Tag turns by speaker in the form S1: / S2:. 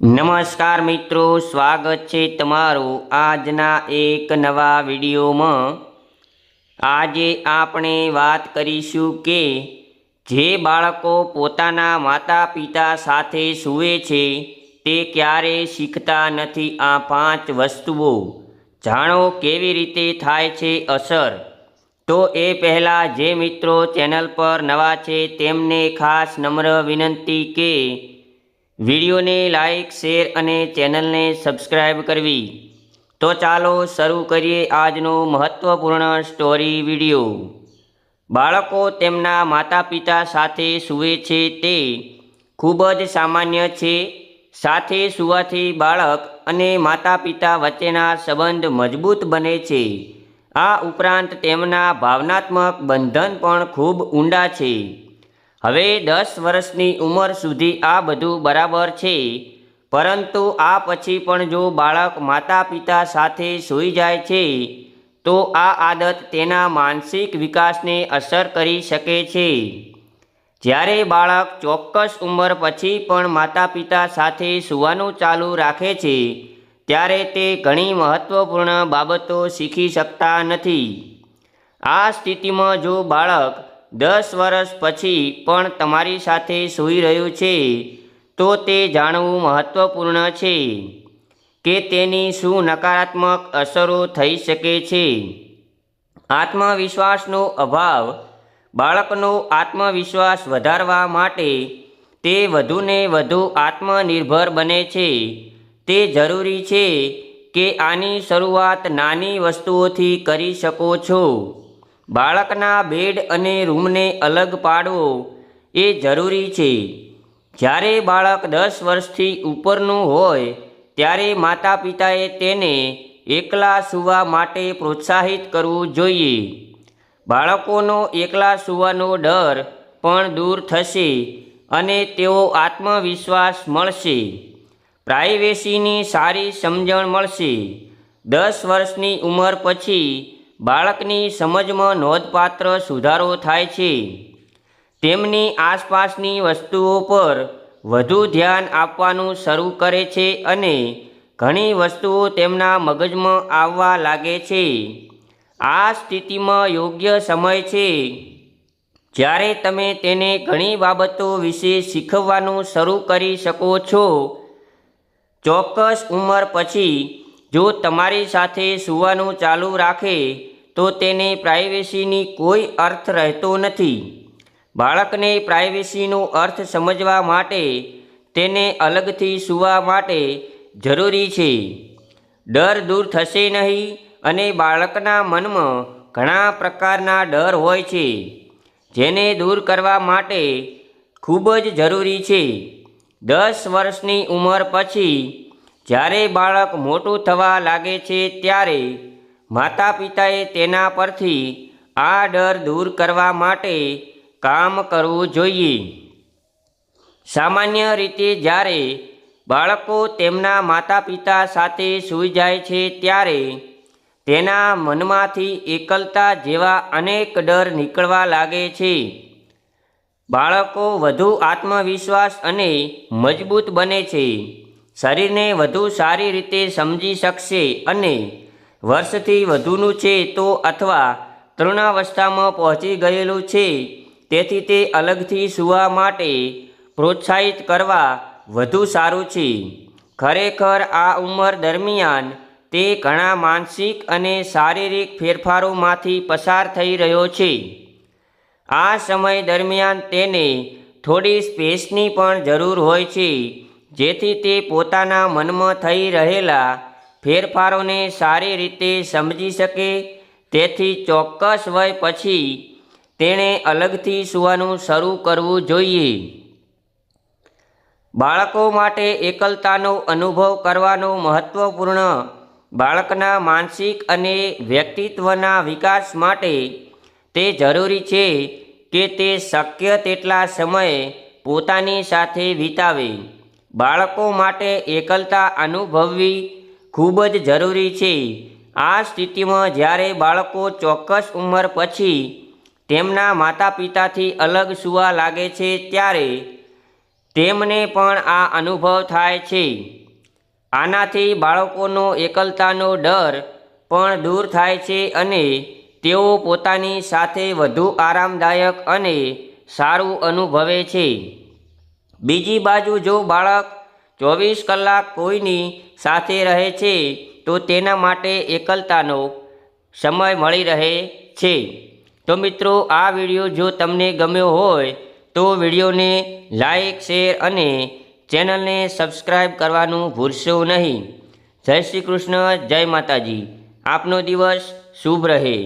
S1: નમસ્કાર મિત્રો, સ્વાગત છે તમારું આજના એક નવા વિડીયોમાં। આજે આપણે વાત કરીશું કે જે બાળકો પોતાના માતા પિતા સાથે સૂવે છે તે ક્યારેય શીખતા નથી। આ 5 વસ્તુઓ જાણો કેવી રીતે થાય છે અસર। તો એ પહેલાં જે મિત્રો ચેનલ પર નવા છે તેમને ખાસ નમ્ર વિનંતી કે વિડીયોને લાઈક, શેર અને ચેનલને સબસ્ક્રાઈબ કરવી। તો ચાલો શરૂ કરીએ આજનો મહત્વપૂર્ણ સ્ટોરી વિડીયો। બાળકો તેમના માતા પિતા સાથે સૂવે છે તે ખૂબ જ સામાન્ય છે। સાથે સૂવાથી બાળક અને માતા પિતા વચ્ચેના સંબંધ મજબૂત બને છે। આ ઉપરાંત તેમના ભાવનાત્મક બંધન પણ ખૂબ ઊંડા છે। હવે 10 વર્ષની ઉંમર સુધી આ બધું બરાબર છે, પરંતુ આ પછી પણ જો બાળક માતા પિતા સાથે સૂઈ જાય છે તો આ આદત તેના માનસિક વિકાસને અસર કરી શકે છે। જ્યારે બાળક ચોક્કસ ઉંમર પછી પણ માતા પિતા સાથે સૂવાનું ચાલુ રાખે છે ત્યારે તે ઘણી મહત્વપૂર્ણ બાબતો શીખી શકતા નથી। આ સ્થિતિમાં જો બાળક 10 વર્ષ પછી પણ તમારી સાથે સૂઈ રહ્યું છે તો તે જાણવું મહત્વપૂર્ણ છે કે તેની શું નકારાત્મક અસરો થઈ શકે છે। આત્મવિશ્વાસનો અભાવ। બાળકનો આત્મવિશ્વાસ વધારવા માટે તે વધુને વધુ આત્મનિર્ભર બને છે। તે જરૂરી છે કે આની શરૂઆત નાની વસ્તુઓથી કરી શકો છો। બાળકના બેડ અને રૂમને અલગ પાડવો એ જરૂરી છે। જ્યારે બાળક 10 વર્ષથી ઉપરનું હોય ત્યારે માતા પિતાએ તેને એકલા સૂવા માટે પ્રોત્સાહિત કરવું જોઈએ। બાળકોનો એકલા સૂવાનો ડર પણ દૂર થશે અને તેઓ આત્મવિશ્વાસ મળશે। પ્રાઇવેસીની સારી સમજણ મળશે। 10 વર્ષની ઉંમર પછી બાળકની સમજમાં નોંધપાત્ર સુધારો થાય છે। તેમની આસપાસની વસ્તુઓ પર વધુ ધ્યાન આપવાનું શરૂ કરે છે અને ઘણી વસ્તુઓ તેમના મગજમાં આવવા લાગે છે। આ સ્થિતિમાં યોગ્ય સમય છે જ્યારે તમે તેને ઘણી બાબતો વિશે શીખવવાનું શરૂ કરી શકો છો। ચોક્કસ ઉંમર પછી જો તમારી સાથે સૂવાનું ચાલુ રાખે તો તેને પ્રાઇવેસીની કોઈ અર્થ રહેતો નથી। બાળકને પ્રાઇવેસીનો અર્થ સમજવા માટે તેને અલગથી સૂવા માટે જરૂરી છે। ડર દૂર થશે નહીં અને બાળકના મનમાં ઘણા પ્રકારના ડર હોય છે જેને દૂર કરવા માટે ખૂબ જ જરૂરી છે। 10 વર્ષની ઉંમર પછી જ્યારે બાળક મોટું થવા લાગે છે ત્યારે માતા પિતાએ તેના પરથી આ ડર દૂર કરવા માટે કામ કરવું જોઈએ। સામાન્ય રીતે જ્યારે બાળકો તેમના માતા પિતા સાથે સૂઈ જાય છે ત્યારે તેના મનમાંથી એકલતા જેવા અનેક ડર નીકળવા લાગે છે। બાળકો વધુ આત્મવિશ્વાસ અને મજબૂત બને છે, શરીરને વધુ સારી રીતે સમજી શકશે અને વર્ષથી વધુનું છે તો અથવા તરુણાવસ્થામાં પહોંચી ગયેલું છે તેથી તે અલગથી સૂવા માટે પ્રોત્સાહિત કરવા વધુ સારું છે। ખરેખર આ ઉંમર દરમિયાન તે ઘણા માનસિક અને શારીરિક ફેરફારોમાંથી પસાર થઈ રહ્યો છે। આ સમય દરમિયાન તેને થોડી સ્પેસની પણ જરૂર હોય છે જેથી તે પોતાના મનમાં થઈ રહેલા ફેરફારોને સારી રીતે સમજી શકે। તેથી ચોક્કસ વય પછી તેણે અલગથી સૂવાનું શરૂ કરવું જોઈએ। બાળકો માટે એકલતાનો અનુભવ કરવાનો મહત્વપૂર્ણ। બાળકના માનસિક અને વ્યક્તિત્વના વિકાસ માટે તે જરૂરી છે કે તે શક્ય તેટલા સમય પોતાની સાથે વિતાવે। બાળકો માટે એકલતા અનુભવવી ખૂબ જ જરૂરી છે। આ સ્થિતિમાં જ્યારે બાળકો ચોક્કસ ઉંમર પછી તેમના માતા પિતાથી અલગ સૂવા લાગે છે ત્યારે તેમને પણ આ અનુભવ થાય છે. આનાથી બાળકોનો એકલતાનો ડર પણ દૂર થાય છે અને તેઓ પોતાની સાથે વધુ આરામદાયક અને સારું અનુભવે છે. બીજી બાજુ જો બાળક 24 કલાક કોઈની સાથે રહે છે તો તેના માટે એકલતાનો સમય મળી રહે છે. તો મિત્રો, આ વિડીયો જો તમને ગમ્યો હોય તો વિડીયોને લાઈક, શેર અને ચેનલને સબસ્ક્રાઈબ કરવાનું ભૂલશો નહીં. જય શ્રી કૃષ્ણ, જય માતાજી. આપનો દિવસ શુભ રહે.